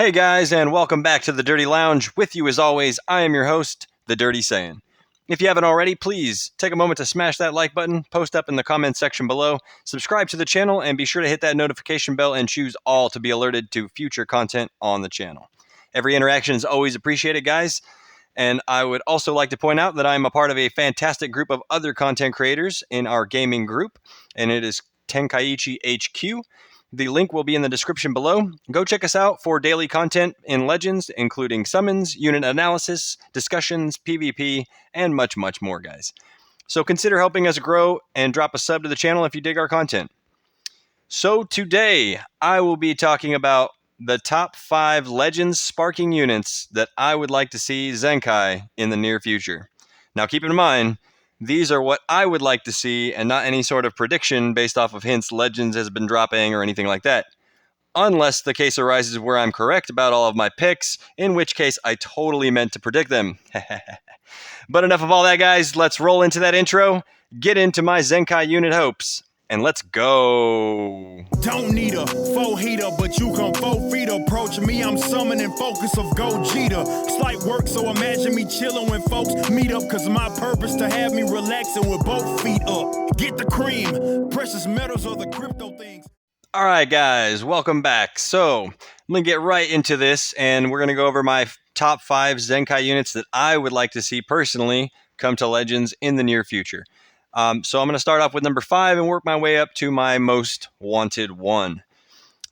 Hey guys, and welcome back to the Dirty Lounge. With you as always, I am your host, The Dirty Saiyan. If you haven't already, please take a moment to smash that like button, post up in the comments section below, subscribe to the channel, and be sure to hit that notification bell and choose all to be alerted to future content on the channel. Every interaction is always appreciated, guys. And I would also like to point out that I'm a part of a fantastic group of other content creators in our gaming group, and it is TenkaichiHQ. The link will be in the description below. Go check us out for daily content in Legends, including summons, unit analysis, discussions, PvP, and much, much more, guys. So consider helping us grow and drop a sub to the channel if you dig our content. So today, I will be talking about the top 5 Legends sparking units that I would like to see ZENKAI in the near future. Now keep in mind, these are what I would like to see and not any sort of prediction based off of hints Legends has been dropping or anything like that. Unless the case arises where I'm correct about all of my picks, in which case I totally meant to predict them. But enough of all that, guys. Let's roll into that intro, get into my ZENKAI unit hopes, and let's go. Don't need a 4-heater, but you can 4 feet approach me. I'm summoning focus of Gogeta. Slight work, so imagine me chilling when folks meet up. Cause my purpose to have me relaxing with both feet up. Get the cream, precious metals or the crypto things. All right, guys, welcome back. So I'm going to get right into this, and we're going to go over my top 5 ZENKAI units that I would like to see personally come to Legends in the near future. So I'm going to start off with number 5 and work my way up to my most wanted one.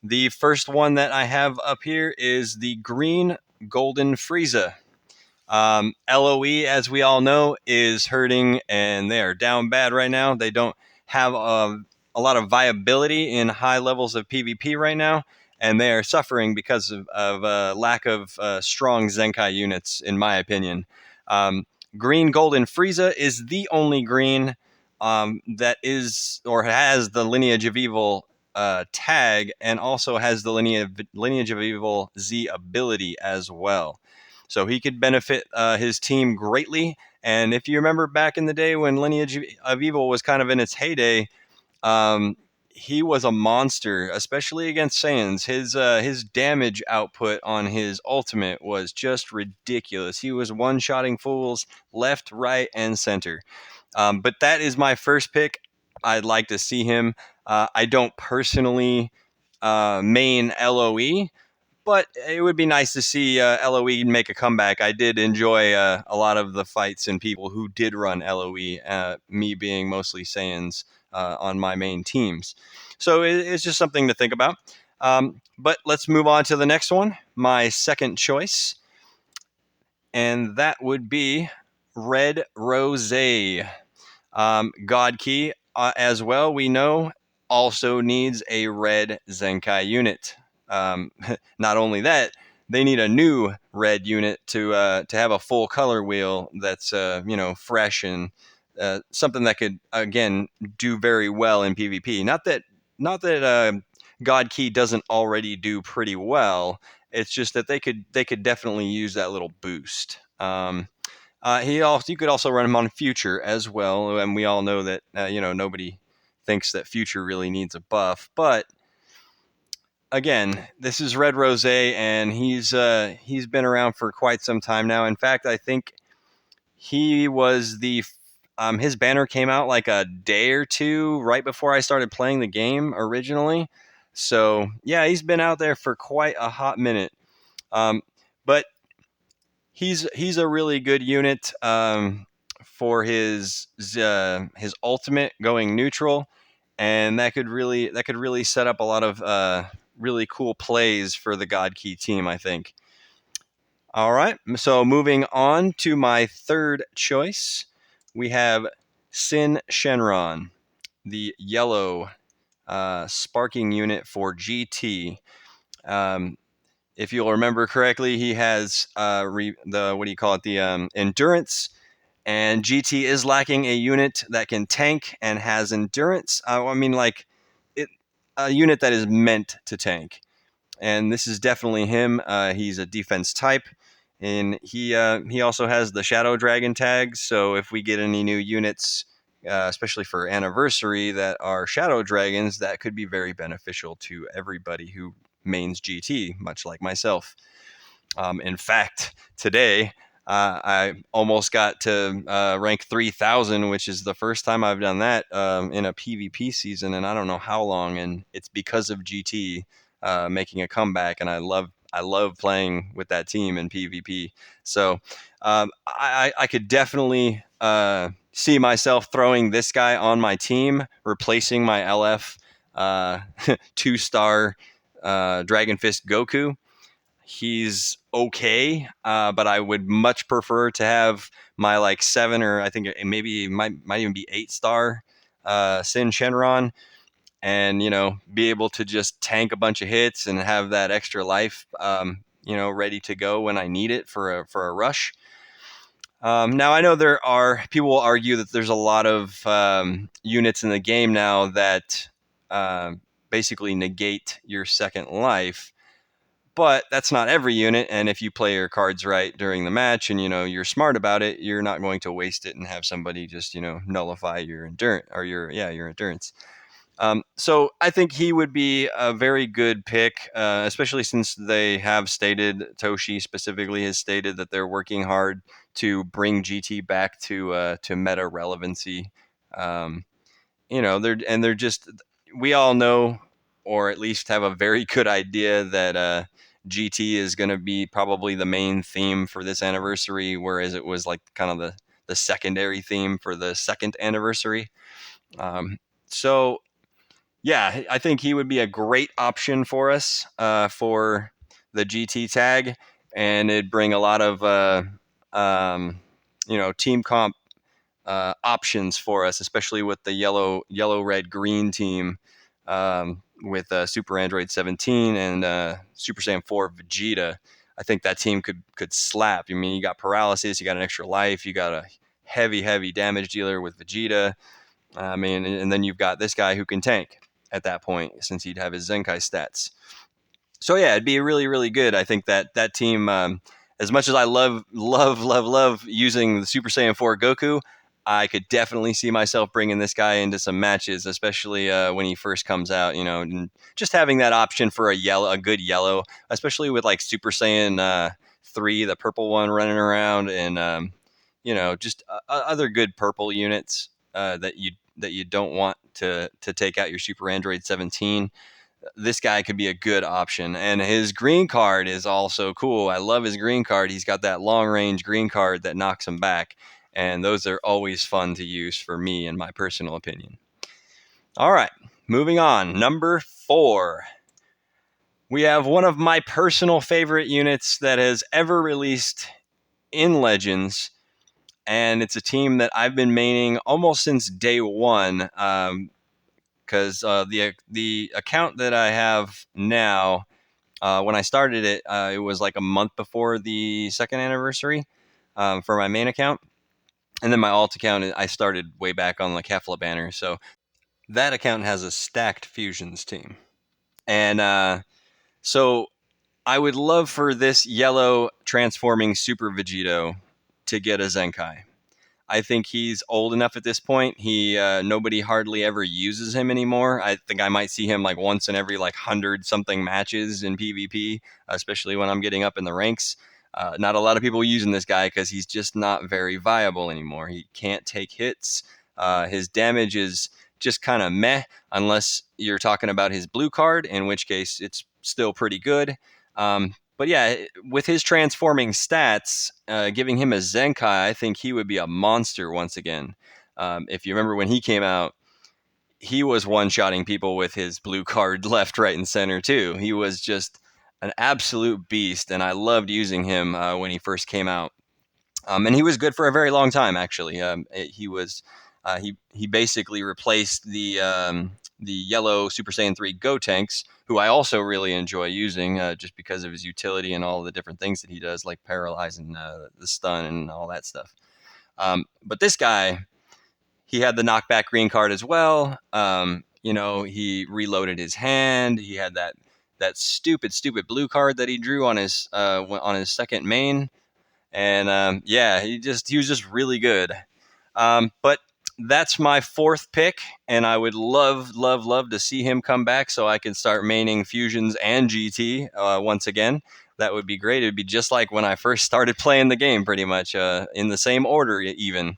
The first one that I have up here is the Green Golden Frieza. LOE, as we all know, is hurting, and they are down bad right now. They don't have a lot of viability in high levels of PvP right now, and they are suffering because of lack of strong ZENKAI units, in my opinion. Green Golden Frieza is the only green that is or has the Lineage of Evil tag, and also has the Lineage of Evil Z ability as well. So he could benefit his team greatly. And if you remember back in the day when Lineage of Evil was kind of in its heyday, he was a monster, especially against Saiyans. His damage output on his ultimate was just ridiculous. He was one-shotting fools left, right, and center. But that is my first pick. I'd like to see him. I don't personally main LOE, but it would be nice to see LOE make a comeback. I did enjoy a lot of the fights and people who did run LOE, me being mostly Saiyans on my main teams. So it's just something to think about. But let's move on to the next one, my second choice. And that would be Red Rose. God Key, as well, we know, also needs a red ZENKAI unit. Not only that, they need a new red unit to have a full color wheel that's fresh and something that could again do very well in PvP. Not that God Key doesn't already do pretty well. It's just that they could definitely use that little boost. You could also run him on Future as well, and we all know that nobody thinks that Future really needs a buff, but again, this is Red Rose, and he's been around for quite some time now. In fact, I think he was his banner came out like a day or two right before I started playing the game originally. So yeah, he's been out there for quite a hot minute. But he's a really good unit for his ultimate going neutral, and that could really set up a lot of really cool plays for the God Key team, I think. All right, so moving on to my third choice, we have Sin Shenron, the yellow sparking unit for GT. If you'll remember correctly, he has the endurance, and GT is lacking a unit that can tank and has endurance. A unit that is meant to tank, and this is definitely him. He's a defense type, and he also has the Shadow Dragon tag. So if we get any new units, especially for Anniversary, that are Shadow Dragons, that could be very beneficial to everybody who mains GT, much like myself. In fact, today I almost got to rank 3,000, which is the first time I've done that in a PvP season, and I don't know how long. And it's because of GT making a comeback, and I love playing with that team in PvP. So I could definitely see myself throwing this guy on my team, replacing my LF 2-star Dragon Fist Goku. He's okay, but I would much prefer to have my like 7, or I think maybe might even be 8-star Sin Shenron, and be able to just tank a bunch of hits and have that extra life, ready to go when I need it for a rush. Now I know there are people will argue that there's a lot of units in the game now that basically negate your second life. But that's not every unit, and if you play your cards right during the match and you're smart about it, you're not going to waste it and have somebody just nullify your endurance or your endurance. So I think he would be a very good pick, especially since they have stated, Toshi specifically has stated that they're working hard to bring GT back to meta relevancy. They're just, we all know, or at least have a very good idea that GT is going to be probably the main theme for this anniversary, whereas it was like kind of the secondary theme for the second anniversary. So yeah, I think he would be a great option for us for the GT tag, and it'd bring a lot of team comp options for us, especially with the yellow, red, green team with Super Android 17 and Super Saiyan 4 Vegeta. I think that team could slap. I mean, you got paralysis, you got an extra life, you got a heavy damage dealer with Vegeta. I mean, and then you've got this guy who can tank at that point, since he'd have his Zenkai stats. So yeah, it'd be really good. I think that team, as much as I love using the Super Saiyan 4 Goku, I could definitely see myself bringing this guy into some matches, especially when he first comes out. And just having that option for a good yellow, especially with like Super Saiyan 3, the purple one running around, and just other good purple units that you don't want to take out your Super Android 17. This guy could be a good option. And his green card is also cool. I love his green card. He's got that long range green card that knocks him back. And those are always fun to use for me, in my personal opinion. All right, moving on. Number 4. We have one of my personal favorite units that has ever released in Legends. And it's a team that I've been maining almost since day one. Because the account that I have now, when I started it, it was like a month before the second anniversary for my main account. And then my alt account, I started way back on the Kefla banner. So that account has a stacked fusions team. And so I would love for this yellow transforming Super Vegito to get a Zenkai. I think he's old enough at this point. Nobody hardly ever uses him anymore. I think I might see him like once in every like 100-something matches in PvP, especially when I'm getting up in the ranks. Not a lot of people using this guy because he's just not very viable anymore. He can't take hits. His damage is just kind of meh, unless you're talking about his blue card, in which case it's still pretty good. But yeah, with his transforming stats, giving him a Zenkai, I think he would be a monster once again. If you remember when he came out, he was one-shotting people with his blue card left, right, and center too. He was just an absolute beast, and I loved using him when he first came out. And he was good for a very long time, actually. He basically replaced the yellow Super Saiyan 3 Gotenks, who I also really enjoy using just because of his utility and all the different things that he does, like paralyze and the stun and all that stuff. But this guy, he had the knockback green card as well. He reloaded his hand. He had that stupid blue card that he drew on his second main. And he was just really good. But that's my fourth pick, and I would love to see him come back so I can start maining fusions and GT once again. That would be great. It would be just like when I first started playing the game, pretty much in the same order even.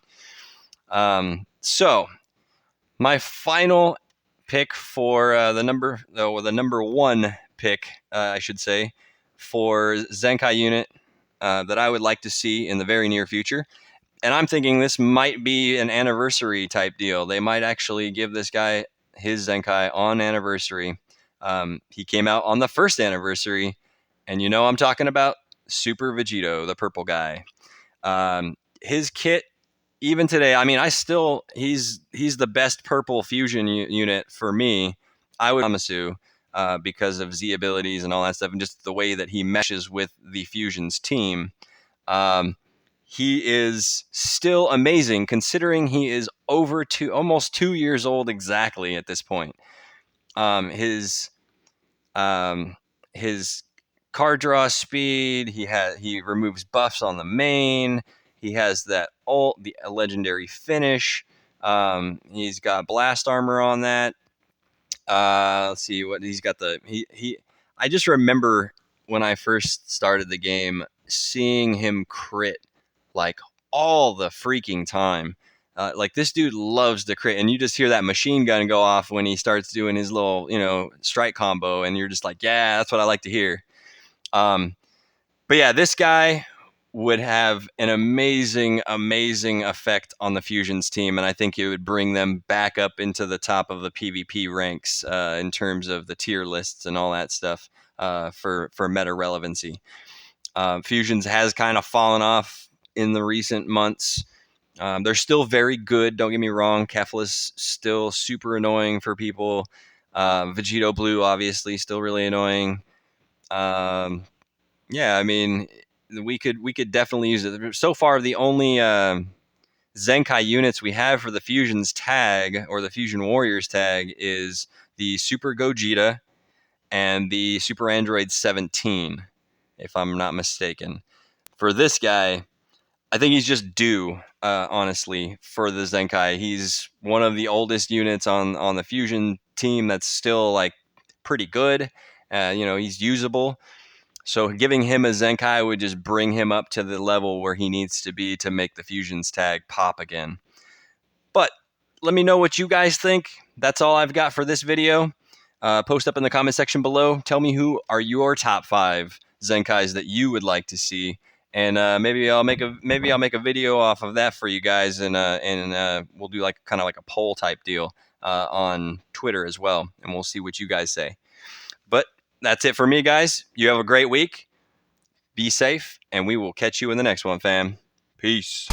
So my final pick for the number one pick, I should say, for Zenkai unit that I would like to see in the very near future. And I'm thinking this might be an anniversary type deal. They might actually give this guy his Zenkai on anniversary. He came out on the first anniversary, and I'm talking about Super Vegito, the purple guy. His kit, even today, I mean, he's the best purple fusion unit for me. I would Amasu because of Z abilities and all that stuff, and just the way that he meshes with the fusions team. He is still amazing considering he is almost 2 years old exactly at this point. His card draw speed, he removes buffs on the main. He has the legendary finish. He's got blast armor on that. Let's see what he's got. I just remember when I first started the game seeing him crit like all the freaking time. Like this dude loves to crit, and you just hear that machine gun go off when he starts doing his little, strike combo, and you're just like, yeah, that's what I like to hear. But yeah, this guy would have an amazing effect on the Fusions team, and I think it would bring them back up into the top of the PvP ranks in terms of the tier lists and all that stuff for meta relevancy. Fusions has kind of fallen off in the recent months. They're still very good, don't get me wrong. Kefla's still super annoying for people. Vegito Blue, obviously, still really annoying. Yeah, I mean, we could definitely use it. So far, the only Zenkai units we have for the Fusions tag or the Fusion Warriors tag is the Super Gogeta and the Super Android 17, if I'm not mistaken. For this guy, I think he's just due, honestly, for the Zenkai. He's one of the oldest units on the Fusion team that's still like pretty good. He's usable. So giving him a Zenkai would just bring him up to the level where he needs to be to make the Fusions tag pop again. But let me know what you guys think. That's all I've got for this video. Post up in the comment section below. Tell me who are your top 5 Zenkais that you would like to see, and maybe I'll make a video off of that for you guys, and we'll do like kind of like a poll type deal on Twitter as well, and we'll see what you guys say. But that's it for me, guys. You have a great week. Be safe, and we will catch you in the next one, fam. Peace.